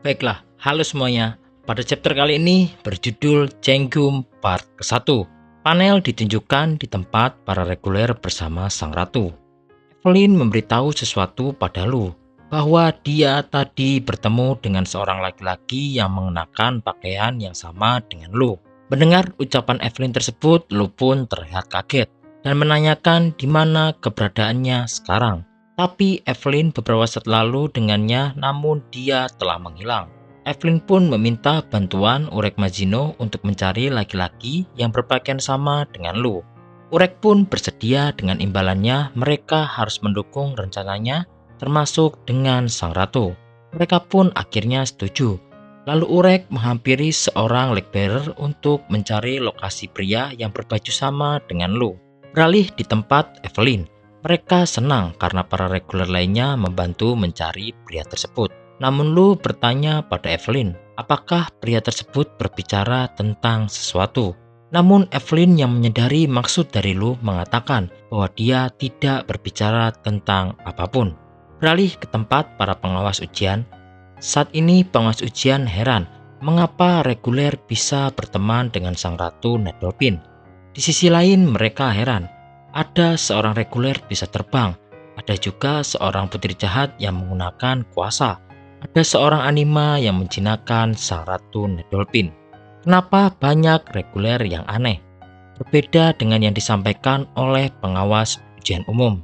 Baiklah, halo semuanya. Pada chapter kali ini berjudul Cenggum Part ke-1. Panel ditunjukkan di tempat para reguler bersama sang ratu. Evelyn memberitahu sesuatu pada Lu, bahwa dia tadi bertemu dengan seorang laki-laki yang mengenakan pakaian yang sama dengan Lu. Mendengar ucapan Evelyn tersebut, Lu pun terlihat kaget dan menanyakan di mana keberadaannya sekarang. Tapi Evelyn beberapa saat lalu dengannya, namun dia telah menghilang. Evelyn pun meminta bantuan Urek Mazino untuk mencari laki-laki yang berpakaian sama dengan Lu. Urek pun bersedia dengan imbalannya. Mereka harus mendukung rencananya, termasuk dengan sang ratu. Mereka pun akhirnya setuju. Lalu Urek menghampiri seorang legbearer untuk mencari lokasi pria yang berbaju sama dengan Lu. Beralih di tempat Evelyn, mereka senang karena para reguler lainnya membantu mencari pria tersebut. Namun Lu bertanya pada Evelyn, apakah pria tersebut berbicara tentang sesuatu. Namun Evelyn yang menyadari maksud dari Lu mengatakan bahwa dia tidak berbicara tentang apapun. Beralih ke tempat para pengawas ujian. Saat ini pengawas ujian heran mengapa reguler bisa berteman dengan sang ratu Nedolphin. Di sisi lain mereka heran. Ada seorang reguler bisa terbang, ada juga seorang putri jahat yang menggunakan kuasa, ada seorang anima yang menjinakkan sang ratu Nedolphin. Kenapa banyak reguler yang aneh? Berbeda dengan yang disampaikan oleh pengawas ujian umum.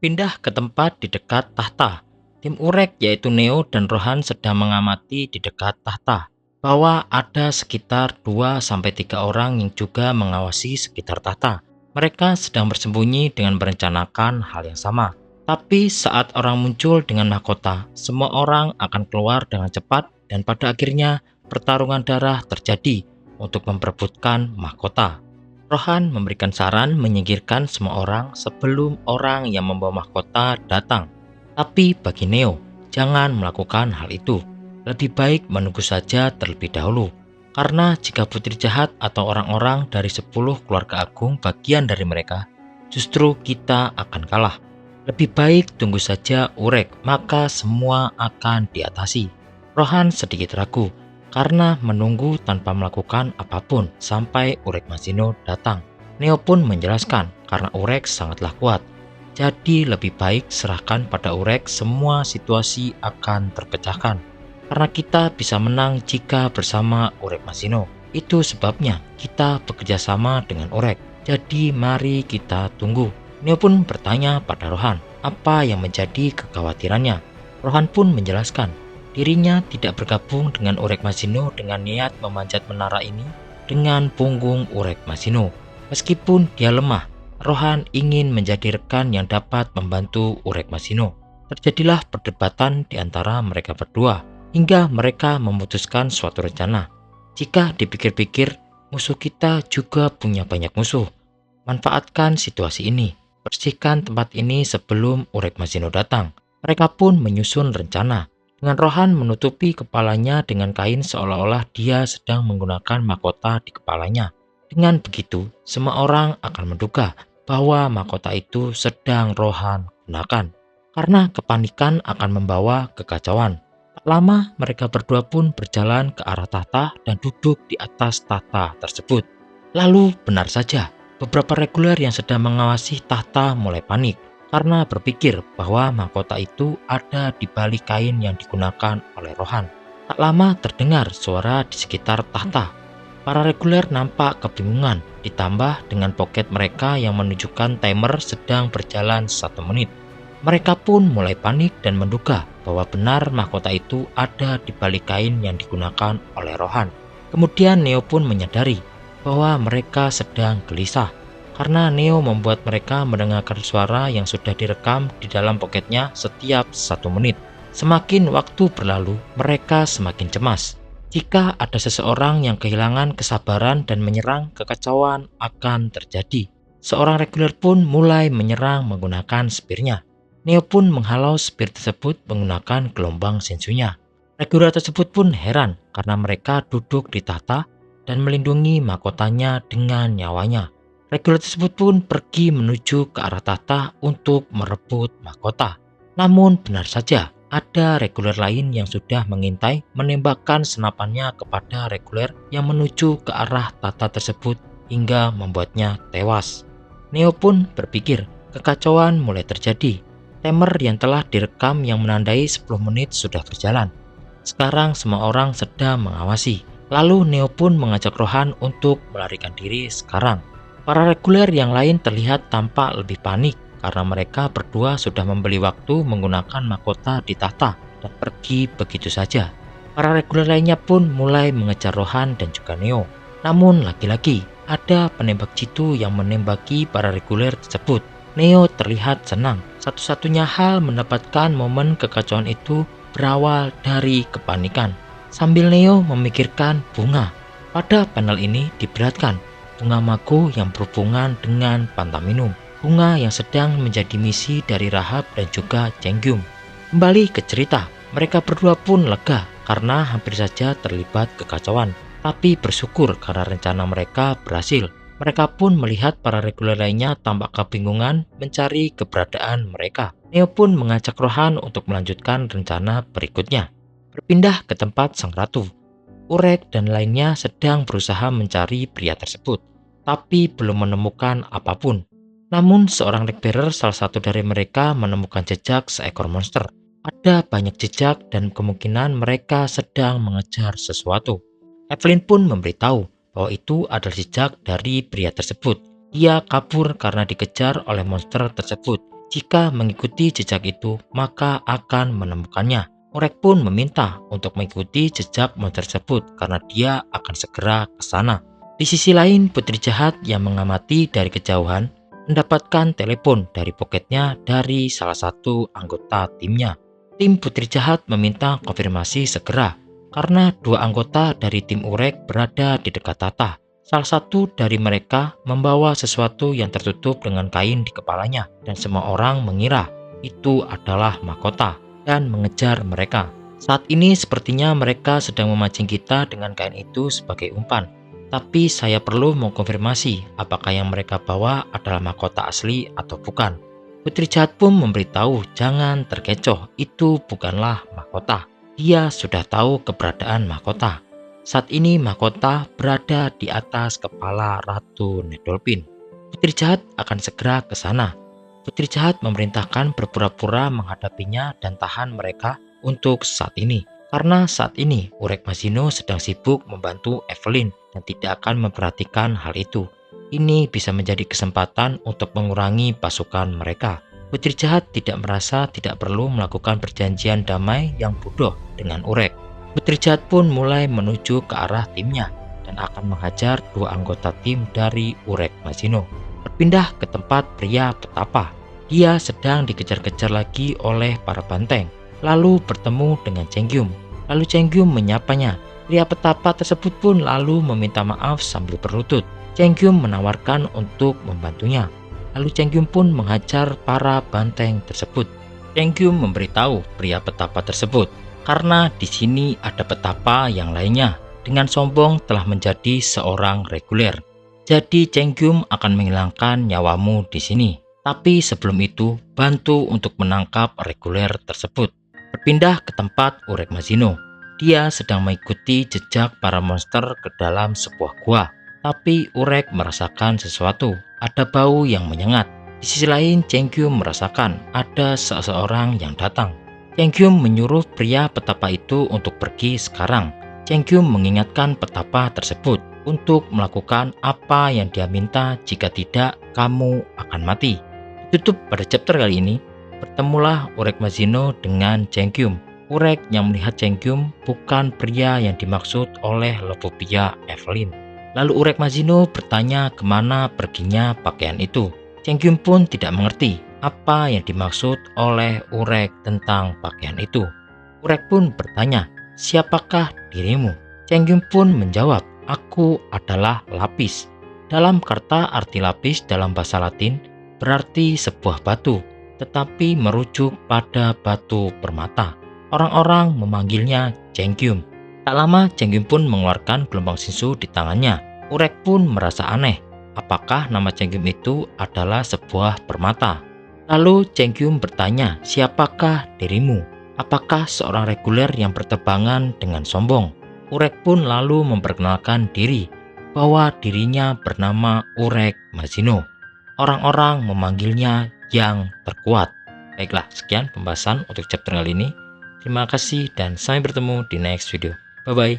Pindah ke tempat di dekat tahta. Tim Urek yaitu Neo dan Rohan sedang mengamati di dekat tahta, bahwa ada sekitar 2-3 orang yang juga mengawasi sekitar tahta. Mereka sedang bersembunyi dengan merencanakan hal yang sama. Tapi saat orang muncul dengan mahkota, semua orang akan keluar dengan cepat dan pada akhirnya pertarungan darah terjadi untuk memperebutkan mahkota. Rohan memberikan saran menyingkirkan semua orang sebelum orang yang membawa mahkota datang. Tapi bagi Neo, jangan melakukan hal itu. Lebih baik menunggu saja terlebih dahulu. Karena jika putri jahat atau orang-orang dari 10 keluarga agung bagian dari mereka, justru kita akan kalah. Lebih baik tunggu saja Urek, maka semua akan diatasi. Rohan sedikit ragu, karena menunggu tanpa melakukan apapun sampai Urek Mazino datang. Neo pun menjelaskan, karena Urek sangatlah kuat. Jadi lebih baik serahkan pada Urek, semua situasi akan terpecahkan. Karena kita bisa menang jika bersama Urek Mazino. Itu sebabnya kita bekerja sama dengan Urek. Jadi mari kita tunggu. Neo pun bertanya pada Rohan, apa yang menjadi kekhawatirannya. Rohan pun menjelaskan, dirinya tidak bergabung dengan Urek Mazino dengan niat memanjat menara ini dengan punggung Urek Mazino. Meskipun dia lemah, Rohan ingin menjadi rekan yang dapat membantu Urek Mazino. Terjadilah perdebatan di antara mereka berdua, hingga mereka memutuskan suatu rencana. Jika dipikir-pikir, musuh kita juga punya banyak musuh. Manfaatkan situasi ini, bersihkan tempat ini sebelum Urek Mazino datang. Mereka pun menyusun rencana, dengan Rohan menutupi kepalanya dengan kain seolah-olah dia sedang menggunakan mahkota di kepalanya. Dengan begitu, semua orang akan menduga bahwa mahkota itu sedang Rohan gunakan. Karena kepanikan akan membawa kekacauan. Tak lama mereka berdua pun berjalan ke arah tahta dan duduk di atas tahta tersebut. Lalu benar saja, beberapa reguler yang sedang mengawasi tahta mulai panik karena berpikir bahwa mahkota itu ada di balik kain yang digunakan oleh Rohan. Tak lama terdengar suara di sekitar tahta. Para reguler nampak kebingungan, ditambah dengan poket mereka yang menunjukkan timer sedang berjalan 1 menit. Mereka pun mulai panik dan menduga bahwa benar mahkota itu ada di balik kain yang digunakan oleh Rohan. Kemudian Neo pun menyadari bahwa mereka sedang gelisah karena Neo membuat mereka mendengarkan suara yang sudah direkam di dalam poketnya setiap 1 menit. Semakin waktu berlalu, mereka semakin cemas. Jika ada seseorang yang kehilangan kesabaran dan menyerang, kekacauan akan terjadi. Seorang reguler pun mulai menyerang menggunakan spearnya. Neo pun menghalau spear tersebut menggunakan gelombang sensunya. Reguler tersebut pun heran karena mereka duduk di tahta dan melindungi mahkotanya dengan nyawanya. Reguler tersebut pun pergi menuju ke arah tahta untuk merebut mahkota. Namun benar saja, ada reguler lain yang sudah mengintai menembakkan senapannya kepada reguler yang menuju ke arah Tata tersebut hingga membuatnya tewas. Neo pun berpikir kekacauan mulai terjadi. Timer yang telah direkam yang menandai 10 menit sudah berjalan. Sekarang semua orang sedang mengawasi. Lalu Neo pun mengajak Rohan untuk melarikan diri sekarang. Para reguler yang lain terlihat tampak lebih panik karena mereka berdua sudah membeli waktu menggunakan mahkota di tahta dan pergi begitu saja. Para reguler lainnya pun mulai mengejar Rohan dan juga Neo. Namun lagi-lagi ada penembak jitu yang menembaki para reguler tersebut. Neo terlihat senang. Satu-satunya hal mendapatkan momen kekacauan itu berawal dari kepanikan. Sambil Neo memikirkan bunga. Pada panel ini diperlihatkan bunga mago yang berhubungan dengan pantaminum. Bunga yang sedang menjadi misi dari Rahab dan juga Cengyum. Kembali ke cerita, mereka berdua pun lega karena hampir saja terlibat kekacauan. Tapi bersyukur karena rencana mereka berhasil. Mereka pun melihat para reguler lainnya tampak kebingungan mencari keberadaan mereka. Neo pun mengajak Rohan untuk melanjutkan rencana berikutnya. Berpindah ke tempat sang ratu. Urek dan lainnya sedang berusaha mencari pria tersebut, tapi belum menemukan apapun. Namun seorang legbearer salah satu dari mereka menemukan jejak seekor monster. Ada banyak jejak dan kemungkinan mereka sedang mengejar sesuatu. Evelyn pun memberitahu bahwa itu adalah jejak dari pria tersebut. Ia kabur karena dikejar oleh monster tersebut. Jika mengikuti jejak itu, maka akan menemukannya. Urek pun meminta untuk mengikuti jejak monster tersebut karena dia akan segera ke sana. Di sisi lain, putri jahat yang mengamati dari kejauhan mendapatkan telepon dari poketnya dari salah satu anggota timnya. Tim putri jahat meminta konfirmasi segera karena dua anggota dari tim Urek berada di dekat Tata. Salah satu dari mereka membawa sesuatu yang tertutup dengan kain di kepalanya dan semua orang mengira itu adalah mahkota dan mengejar mereka. Saat ini sepertinya mereka sedang memancing kita dengan kain itu sebagai umpan. Tapi saya perlu mengkonfirmasi apakah yang mereka bawa adalah mahkota asli atau bukan. Putri jahat pun memberitahu jangan terkecoh, itu bukanlah mahkota. Dia sudah tahu keberadaan mahkota. Saat ini mahkota berada di atas kepala Ratu Nedolphin. Putri jahat akan segera ke sana. Putri jahat memerintahkan berpura-pura menghadapinya dan tahan mereka untuk saat ini. Karena saat ini Urek Mazino sedang sibuk membantu Evelyn dan tidak akan memperhatikan hal itu. Ini bisa menjadi kesempatan untuk mengurangi pasukan mereka. Putri jahat tidak merasa tidak perlu melakukan perjanjian damai yang bodoh dengan Urek. Putri jahat pun mulai menuju ke arah timnya dan akan menghajar dua anggota tim dari Urek Mazino. Berpindah ke tempat pria petapa. Dia sedang dikejar-kejar lagi oleh para banteng, lalu bertemu dengan Cengyum. Lalu Cengyum menyapanya. Pria petapa tersebut pun lalu meminta maaf sambil berlutut. Cengyum menawarkan untuk membantunya. Lalu Cengyum pun menghajar para banteng tersebut. Cengyum memberitahu pria petapa tersebut, karena di sini ada petapa yang lainnya dengan sombong telah menjadi seorang reguler. Jadi Cengyum akan menghilangkan nyawamu di sini. Tapi sebelum itu, bantu untuk menangkap reguler tersebut. Berpindah ke tempat Urek Mazino. Dia sedang mengikuti jejak para monster ke dalam sebuah gua. Tapi Urek merasakan sesuatu, ada bau yang menyengat. Di sisi lain, Cengyum merasakan ada seseorang yang datang. Cengyum menyuruh pria petapa itu untuk pergi sekarang. Cengyum mengingatkan petapa tersebut untuk melakukan apa yang dia minta, jika tidak, kamu akan mati. Tutup pada chapter kali ini, bertemulah Urek Mazino dengan Cengyum. Urek yang melihat Cengyum bukan pria yang dimaksud oleh Lopopia Evelyn. Lalu Urek Mazino bertanya kemana perginya pakaian itu. Cengyum pun tidak mengerti apa yang dimaksud oleh Urek tentang pakaian itu. Urek pun bertanya, siapakah dirimu? Cengyum pun menjawab, aku adalah lapis. Dalam kata arti lapis dalam bahasa Latin, berarti sebuah batu, tetapi merujuk pada batu permata. Orang-orang memanggilnya Cengyum. Tak lama Cengyum pun mengeluarkan gelombang sinsu di tangannya. Urek pun merasa aneh, apakah nama Cengyum itu adalah sebuah permata. Lalu Cengyum bertanya, siapakah dirimu? Apakah seorang reguler yang berterbangan dengan sombong? Urek pun lalu memperkenalkan diri bahwa dirinya bernama Urek Mazino. Orang-orang memanggilnya yang terkuat. Baiklah, sekian pembahasan untuk chapter kali ini. Terima kasih dan sampai bertemu di next video. Bye-bye.